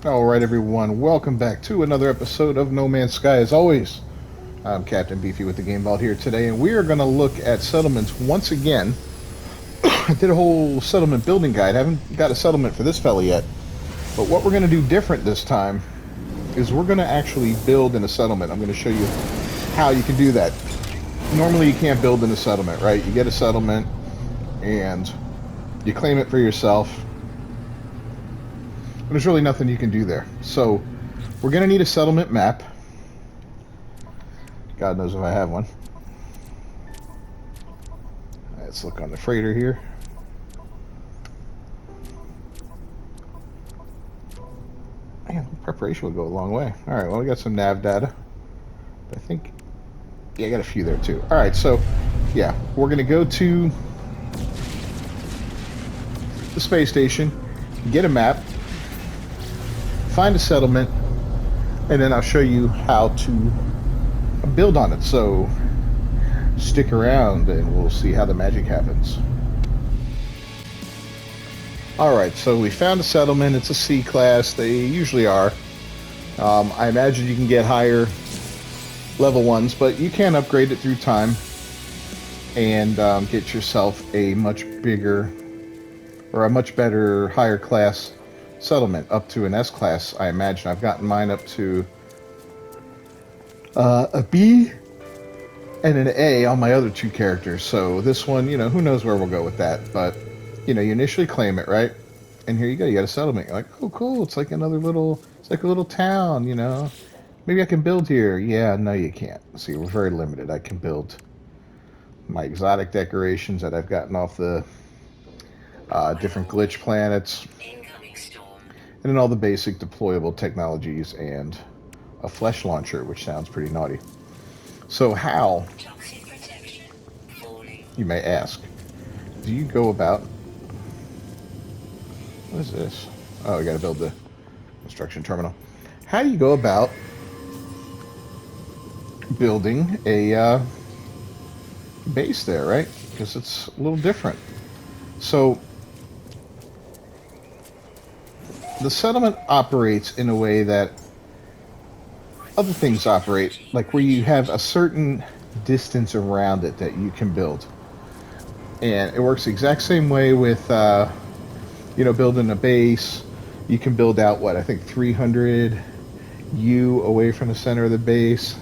All right, everyone, welcome back to another episode of No Man's Sky. As always, I'm Captain Beefy with the Game Vault here today, and we are going to look at settlements once again. I did a whole settlement building guide. Haven't got a settlement for this fella yet, but what we're going to do different this time is we're going to actually build in a settlement. I'm going to show you how you can do that. Normally, you can't build in a settlement, right? You get a settlement, and you claim it for yourself. There's really nothing you can do there. So we're going to need a settlement map. God knows if I have one. Let's look on the freighter here. Man, preparation would go a long way. All right, well, we got some nav data. I think, yeah, I got a few there too. All right, so yeah, we're going to go to the space station, get a map, find a settlement, and then I'll show you how to build on it. So stick around and we'll see how the magic happens. Alright, so we found a settlement. It's a C class. They usually are. I imagine you can get higher level ones, but you can upgrade it through time and get yourself a much bigger or a much better higher class settlement up to an S class. I imagine I've gotten mine up to a B and an A on my other two characters. So this one, who knows where we'll go with that. But, you initially claim it, right? And here you go. You got a settlement. You're like, oh, cool. It's like it's like a little town, Maybe I can build here. Yeah, no, you can't. See, we're very limited. I can build my exotic decorations that I've gotten off the different glitch planets. And then all the basic deployable technologies and a flesh launcher, which sounds pretty naughty. So how, you may ask, do you go about... What is this? Oh, we got to build the construction terminal. How do you go about building a base there, right? Because it's a little different. So the settlement operates in a way that other things operate, like where you have a certain distance around it that you can build. And it works the exact same way with, building a base. You can build out, what, I think 300 U away from the center of the base.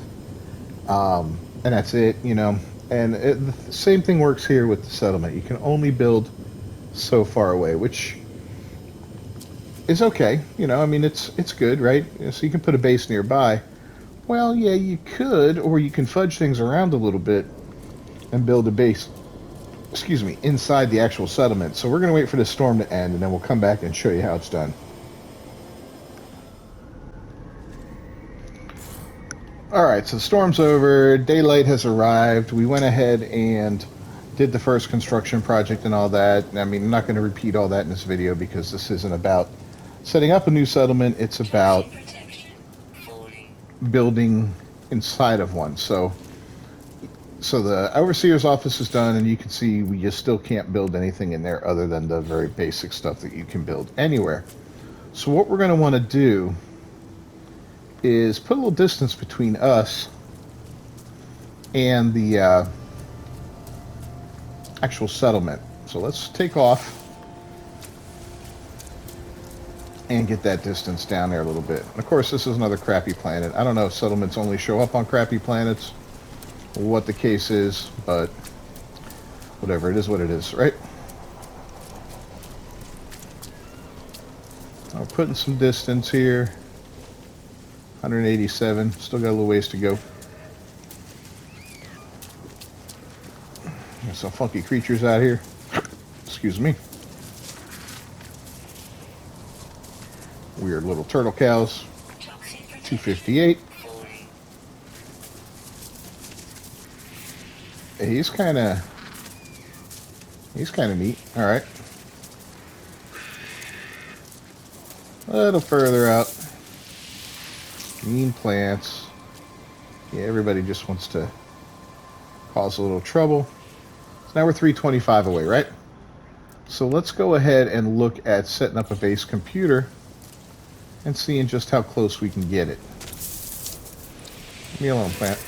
And that's it, And the same thing works here with the settlement. You can only build so far away, which is okay. It's good, right? So you can put a base nearby. Well, yeah, you could, or you can fudge things around a little bit and build a base, inside the actual settlement. So we're going to wait for this storm to end, and then we'll come back and show you how it's done. Alright, so the storm's over, daylight has arrived, we went ahead and did the first construction project and all that. I'm not going to repeat all that in this video because this isn't about setting up a new settlement, it's about building inside of one. So the overseer's office is done, and you can see we just still can't build anything in there other than the very basic stuff that you can build anywhere. So what we're going to want to do is put a little distance between us and the actual settlement. So let's take off and get that distance down there a little bit. And of course, this is another crappy planet. I don't know if settlements only show up on crappy planets, or what the case is, but whatever, it is what it is, right? I'm putting some distance here. 187, still got a little ways to go. There's some funky creatures out here. Excuse me. Weird little turtle cows. 258. He's kind of neat. All right. A little further out. Mean plants. Yeah, everybody just wants to cause a little trouble. So now we're 325 away, right? So let's go ahead and look at setting up a base computer and seeing just how close we can get it. Leave me alone, plant.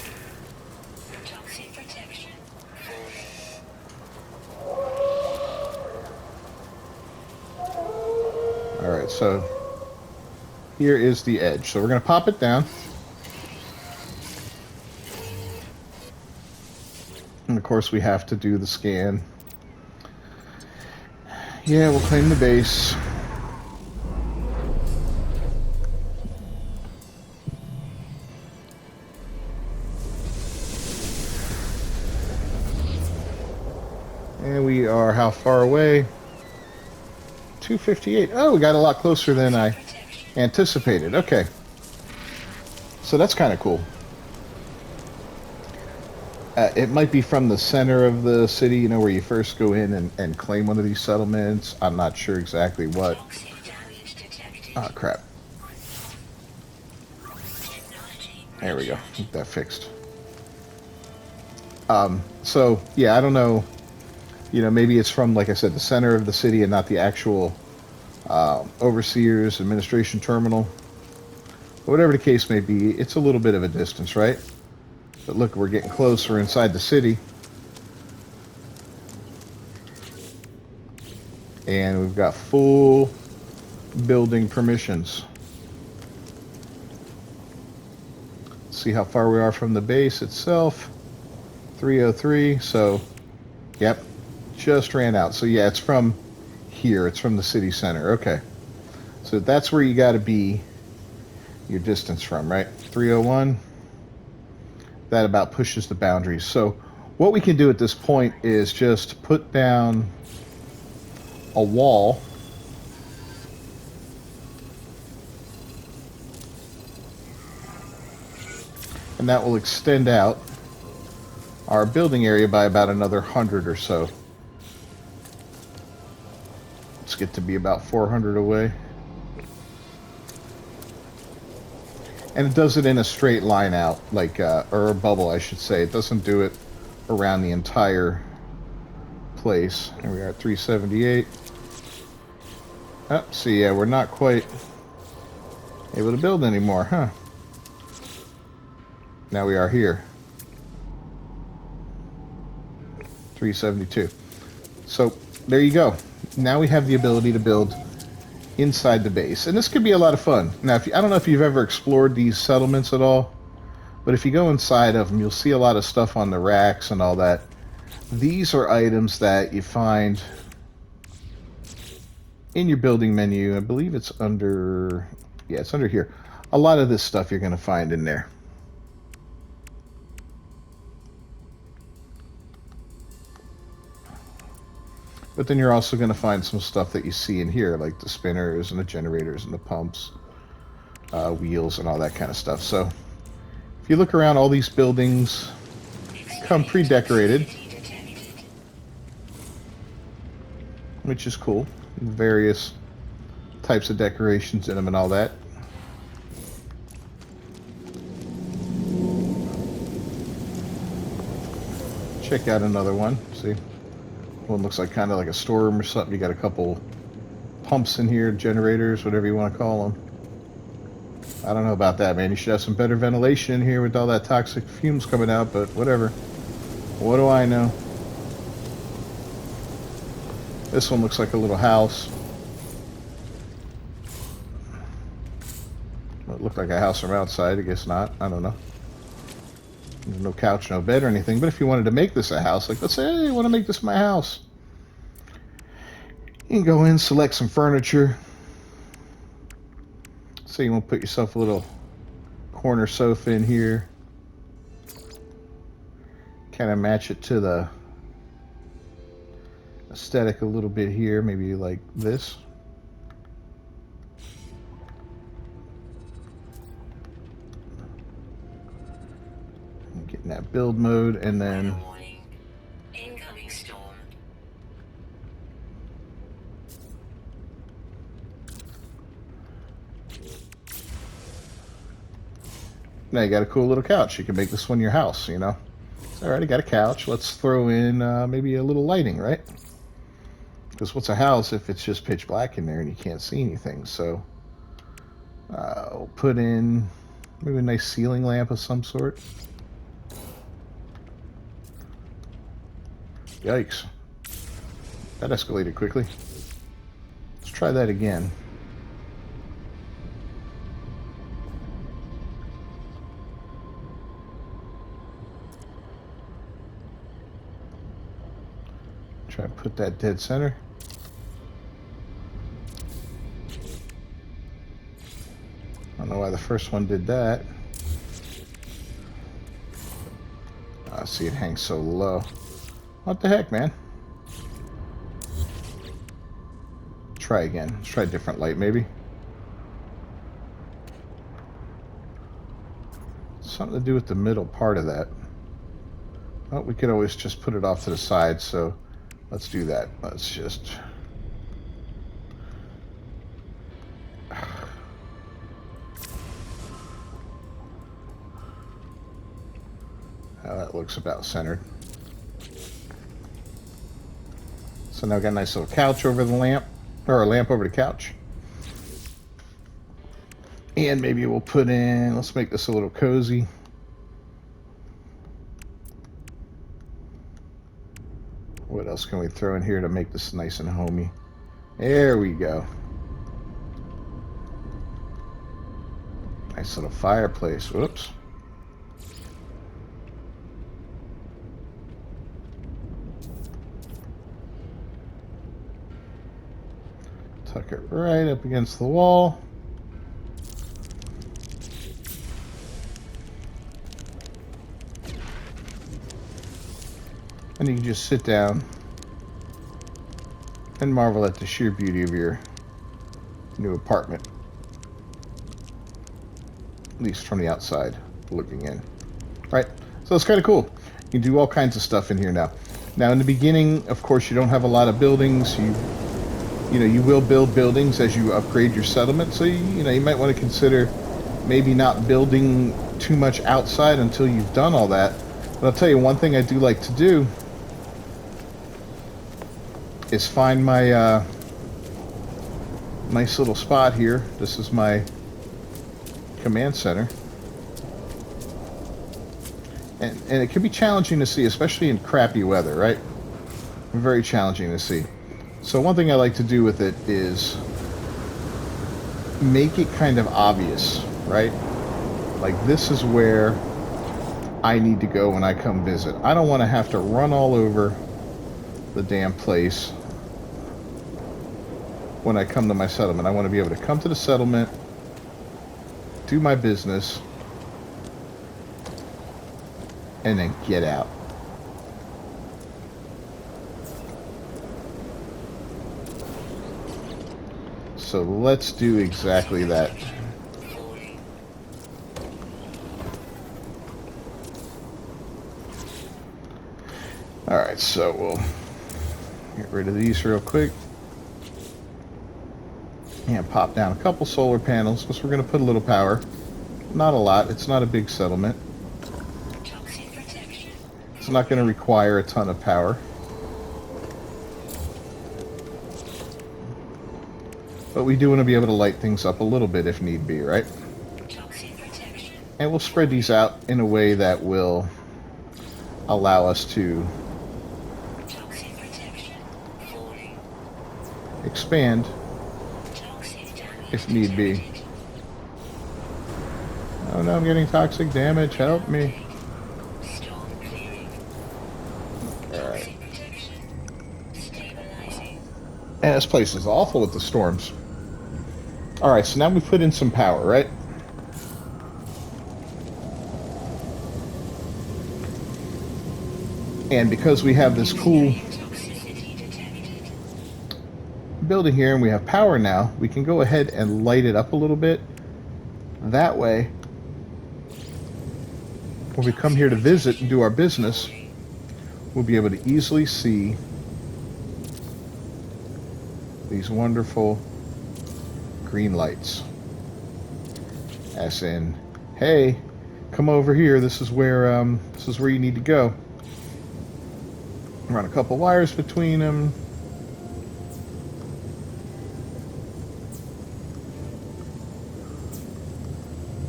Toxic protection. Alright, so here is the edge. So we're going to pop it down. And of course we have to do the scan. Yeah, we'll claim the base. And we are how far away? 258. Oh, we got a lot closer than I anticipated. Okay. So that's kind of cool. It might be from the center of the city, you know, where you first go in and claim one of these settlements. I'm not sure exactly what. Oh, crap. There we go. Get that fixed. So, yeah, I don't know. You know, maybe it's from, like I said, the center of the city and not the actual overseer's administration terminal. But whatever the case may be, it's a little bit of a distance, right? But look, we're getting close. We're inside the city. And we've got full building permissions. See how far we are from the base itself. 303. So, yep, just ran out. So, yeah, it's from here. It's from the city center. Okay. So that's where you got to be your distance from, right? 301. That about pushes the boundaries. So what we can do at this point is just put down a wall. And that will extend out our building area by about another 100 or so. Let's get to be about 400 away. And it does it in a straight line out, like, or a bubble, I should say. It doesn't do it around the entire place. Here we are at 378. Oh, see, yeah, we're not quite able to build anymore, huh? Now we are here. 372. So, there you go. Now we have the ability to build inside the base, and this could be a lot of fun. Now, I don't know if you've ever explored these settlements at all, but if you go inside of them, you'll see a lot of stuff on the racks and all that. These are items that you find in your building menu. I believe it's under, yeah, it's under here. A lot of this stuff you're going to find in there. But then you're also going to find some stuff that you see in here, like the spinners and the generators and the pumps, wheels and all that kind of stuff. So if you look around, all these buildings come pre-decorated, which is cool. Various types of decorations in them and all that. Check out another one. See? One looks like kind of like a storeroom or something. You got a couple pumps in here, generators, whatever you want to call them. I don't know about that, man. You should have some better ventilation in here with all that toxic fumes coming out, but whatever. What do I know? This one looks like a little house. Well, it looked like a house from outside. I guess not. I don't know. There's no couch, no bed or anything. But if you wanted to make this a house, like let's say, hey, I want to make this my house. You can go in, select some furniture. So you want to put yourself a little corner sofa in here. Kind of match it to the aesthetic a little bit here. Maybe like this. Get in that build mode, and then incoming storm. now you got a cool little couch. You can make this one your house, you know. All right, I got a couch. Let's throw in maybe a little lighting, right? Because what's a house if it's just pitch black in there and you can't see anything? So We'll put in maybe a nice ceiling lamp of some sort. Yikes. That escalated quickly. Let's try that again. Try to put that dead center. I don't know why the first one did that. See, it hangs so low. What the heck, man? Try again. Let's try a different light, maybe. Something to do with the middle part of that. Oh, we could always just put it off to the side, so let's do that. Let's just... that looks about centered. So now we've got a nice little couch over the lamp, or a lamp over the couch. And maybe we'll put in, let's make this a little cozy. What else can we throw in here to make this nice and homey? There we go. Nice little fireplace. Whoops. Tuck it right up against the wall. And you can just sit down and marvel at the sheer beauty of your new apartment. At least from the outside looking in. Right? So it's kind of cool. You can do all kinds of stuff in here now. Now in the beginning, of course, you don't have a lot of buildings. You know, you will build buildings as you upgrade your settlement. So you might want to consider maybe not building too much outside until you've done all that. But I'll tell you one thing I do like to do is find my nice little spot here. This is my command center. And it can be challenging to see, especially in crappy weather, right? Very challenging to see. So one thing I like to do with it is make it kind of obvious, right? Like this is where I need to go when I come visit. I don't want to have to run all over the damn place when I come to my settlement. I want to be able to come to the settlement, do my business, and then get out. So let's do exactly that. Alright, so we'll get rid of these real quick. And pop down a couple solar panels, because we're going to put a little power. Not a lot, it's not a big settlement. It's not going to require a ton of power. But we do want to be able to light things up a little bit if need be, right? And we'll spread these out in a way that will allow us to expand if need be. Oh no, I'm getting toxic damage. Help me. Alright. And this place is awful with the storms. Alright, so now we put in some power, right? And because we have this cool building here and we have power now, we can go ahead and light it up a little bit. That way, when we come here to visit and do our business, we'll be able to easily see these wonderful green lights. As in, hey, come over here. This is where you need to go. Run a couple wires between them.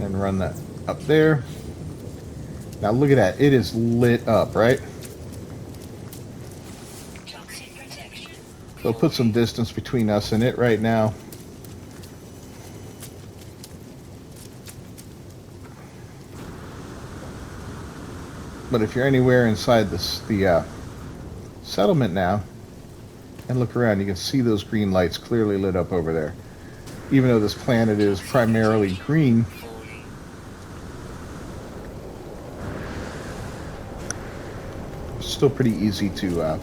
and run that up there. Now look at that. It is lit up, right? Toxic protection. So put some distance between us and it right now. But if you're anywhere inside the settlement now, and look around, you can see those green lights clearly lit up over there. Even though this planet is primarily green, Falling. it's still pretty easy to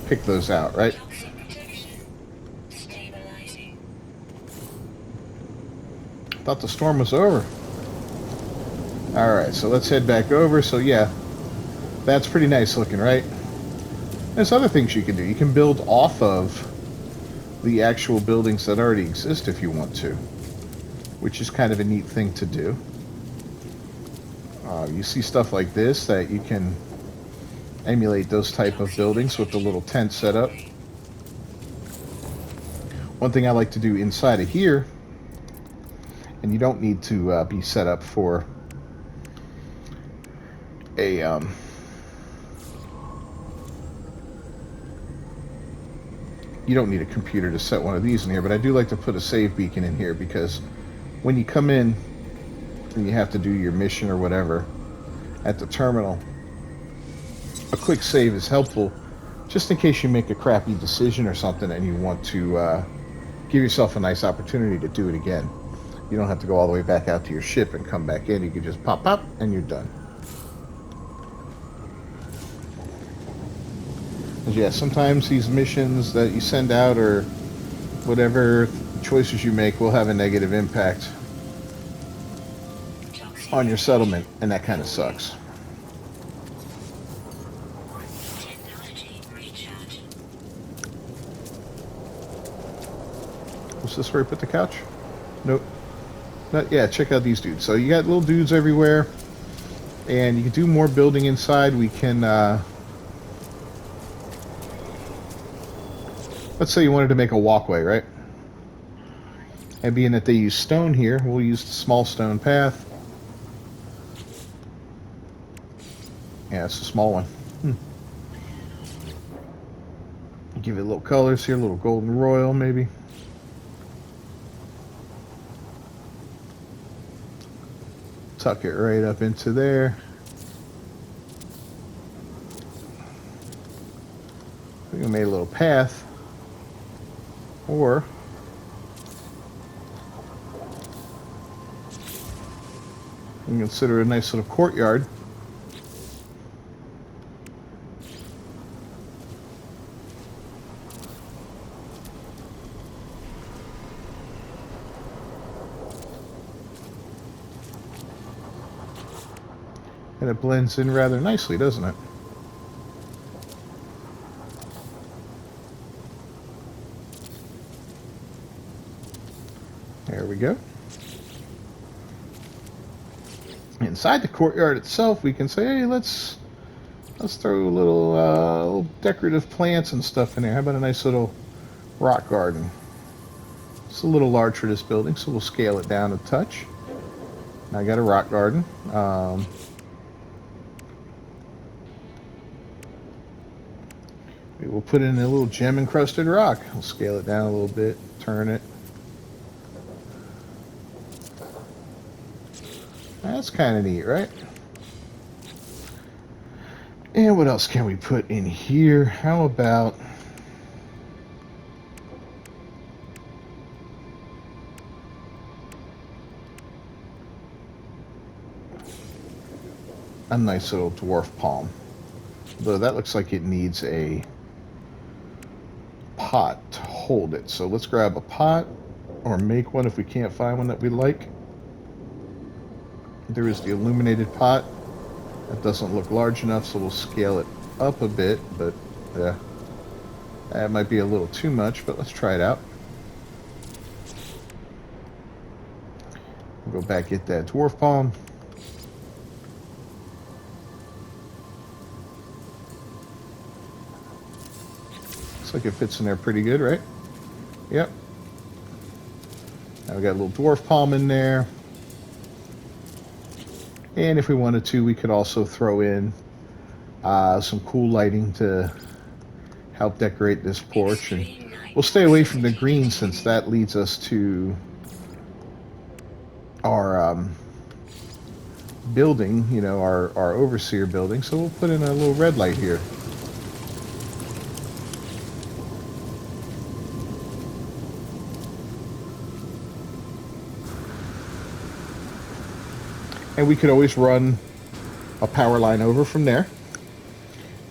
pick those out, right? Toxic protection. Stabilizing. Thought the storm was over. Alright, so let's head back over. So yeah, that's pretty nice looking, right? There's other things you can do. You can build off of the actual buildings that already exist if you want to, which is kind of a neat thing to do. You see stuff like this that you can emulate those type of buildings with the little tent setup. One thing I like to do inside of here, and you don't need to be set up for a you don't need a computer to set one of these in here, but I do like to put a save beacon in here because when you come in and you have to do your mission or whatever at the terminal, a quick save is helpful just in case you make a crappy decision or something and you want to give yourself a nice opportunity to do it again. You don't have to go all the way back out to your ship and come back in. You can just pop and you're done. Yeah, sometimes these missions that you send out or whatever choices you make will have a negative impact Toxic on your settlement, and that kind of sucks. technology recharge. Was this where I put the couch? Nope. Yeah, check out these dudes. So you got little dudes everywhere, and you can do more building inside. We can, let's say you wanted to make a walkway, right? And being that they use stone here, we'll use the small stone path. Yeah, it's a small one. Give it a little colors here, a little golden royal maybe. Tuck it right up into there. We made a little path. Or you can consider a nice little courtyard. And it blends in rather nicely, doesn't it? There we go. Inside the courtyard itself, we can say, hey, let's throw little decorative plants and stuff in there. How about a nice little rock garden? It's a little large for this building, so we'll scale it down a touch. Now I got a rock garden. We will put in a little gem encrusted rock. We'll scale it down a little bit, turn it. That's kind of neat, right? And what else can we put in here? How about a nice little dwarf palm? Though that looks like it needs a pot to hold it. So let's grab a pot or make one if we can't find one that we like. There is the illuminated pot. That doesn't look large enough, so we'll scale it up a bit, but yeah, that might be a little too much, but let's try it out. We'll go back, get that dwarf palm. Looks like it fits in there pretty good, right? Yep. Now we got a little dwarf palm in there. And if we wanted to, we could also throw in some cool lighting to help decorate this porch. And Extreme night we'll stay away from the toxicity green detected. since that leads us to our building, you know, our overseer building. So we'll put in a little red light here. And we could always run a power line over from there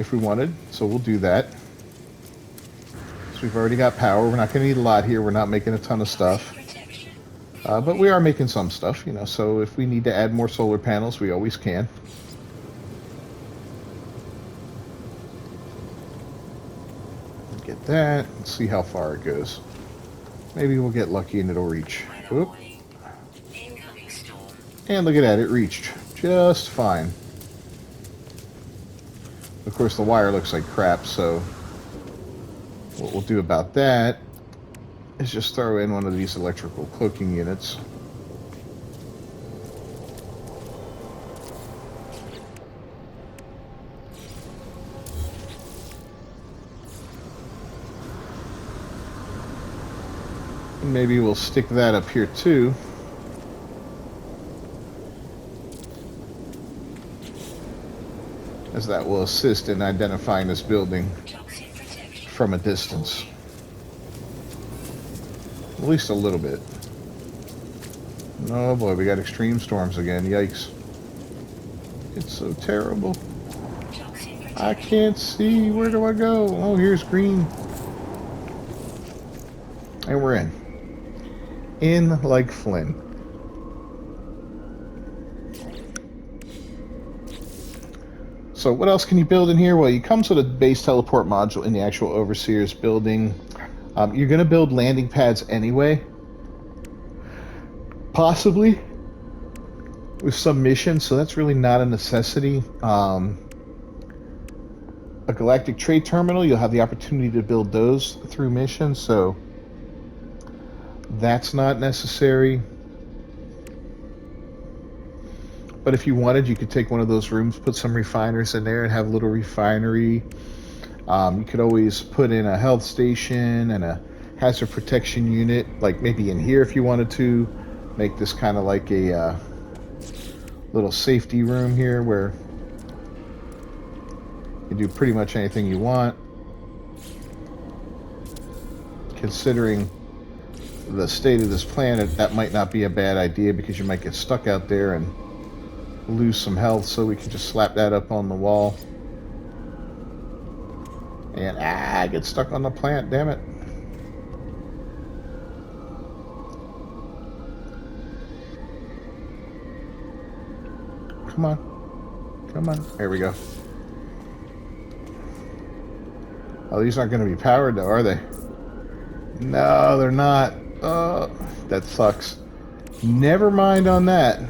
if we wanted. So we'll do that. So we've already got power. We're not going to need a lot here. We're not making a ton of stuff. Protection. But we are making some stuff, you know, so if we need to add more solar panels, we always can. Get that. Let's see how far it goes. Maybe we'll get lucky and it'll reach. Weather Oop. warning. Incoming storm. And look at that, it reached just fine. Of course, the wire looks like crap, so what we'll do about that is just throw in one of these electrical cloaking units. And maybe we'll stick that up here too. As that will assist in identifying this building Toxic protection. from a distance. At least a little bit. Oh boy, we got extreme storms again. Yikes. It's so terrible. Toxic protection. I can't see. Where do I go? Oh, here's green. And we're in. In like Flynn. So what else can you build in here? Well, you comes with a base teleport module in the actual Overseer's building. You're going to build landing pads anyway. Possibly with some missions, so that's really not a necessity. A galactic trade terminal, you'll have the opportunity to build those through missions, so that's not necessary. But if you wanted, you could take one of those rooms, put some refiners in there, and have a little refinery. You could always put in a health station and a hazard protection unit, like maybe in here if you wanted to. Make this kind of like a little safety room here where you do pretty much anything you want. Considering the state of this planet, that might not be a bad idea because you might get stuck out there and lose some health, so we can just slap that up on the wall. And I get stuck on the plant, damn it. Come on. Come on. There we go. Oh, these aren't going to be powered though, are they? No, they're not. That sucks. Never mind on that.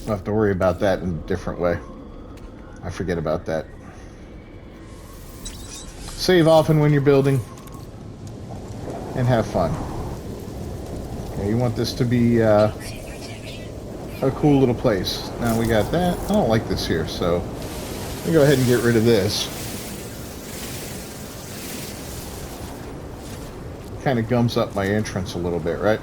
I'll have to worry about that in a different way. I forget about that. Save often when you're building. And have fun. Okay, you want this to be a cool little place. Now we got that. I don't like this here, so let me go ahead and get rid of this. Kind of gums up my entrance a little bit, right?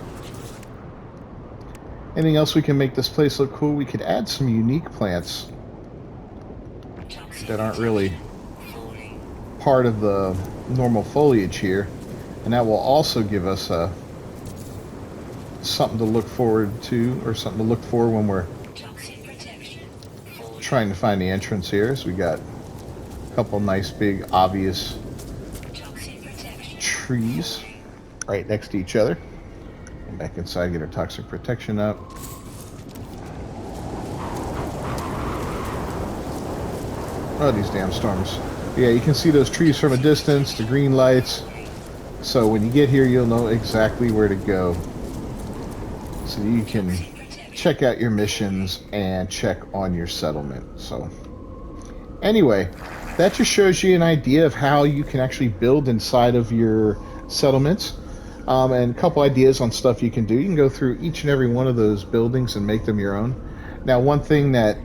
Anything else we can make this place look cool? We could add some unique plants that aren't really part of the normal foliage here. And that will also give us something to look forward to, or something to look for when we're trying to find the entrance here. So we got a couple nice big obvious trees right next to each other. And back inside, get our toxic protection up. Oh, these damn storms. Yeah, you can see those trees from a distance, the green lights. So when you get here, you'll know exactly where to go. So you can check out your missions and check on your settlement. So anyway, that just shows you an idea of how you can actually build inside of your settlements, and a couple ideas on stuff you can do. You can go through each and every one of those buildings and make them your own. Now, one thing that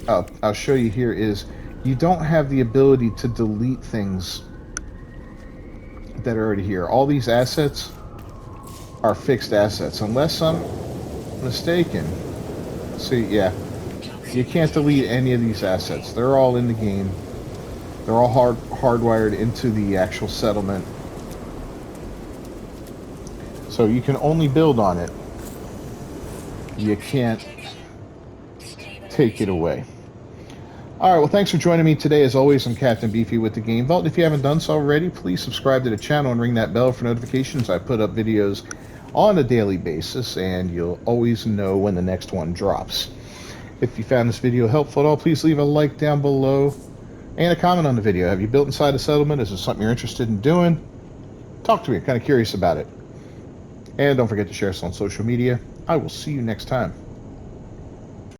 I'll show you here is you don't have the ability to delete things that are already here. All these assets are fixed assets, unless I'm mistaken. See, yeah, you can't delete any of these assets. They're all in the game. They're all hardwired into the actual settlement. So you can only build on it. You can't take it away. Alright, well, thanks for joining me today. As always, I'm Captain Beefy with the Game Vault. If you haven't done so already, please subscribe to the channel and ring that bell for notifications. I put up videos on a daily basis, and you'll always know when the next one drops. If you found this video helpful at all, please leave a like down below and a comment on the video. Have you built inside a settlement? Is it something you're interested in doing? Talk to me. I'm kind of curious about it. And don't forget to share us on social media. I will see you next time.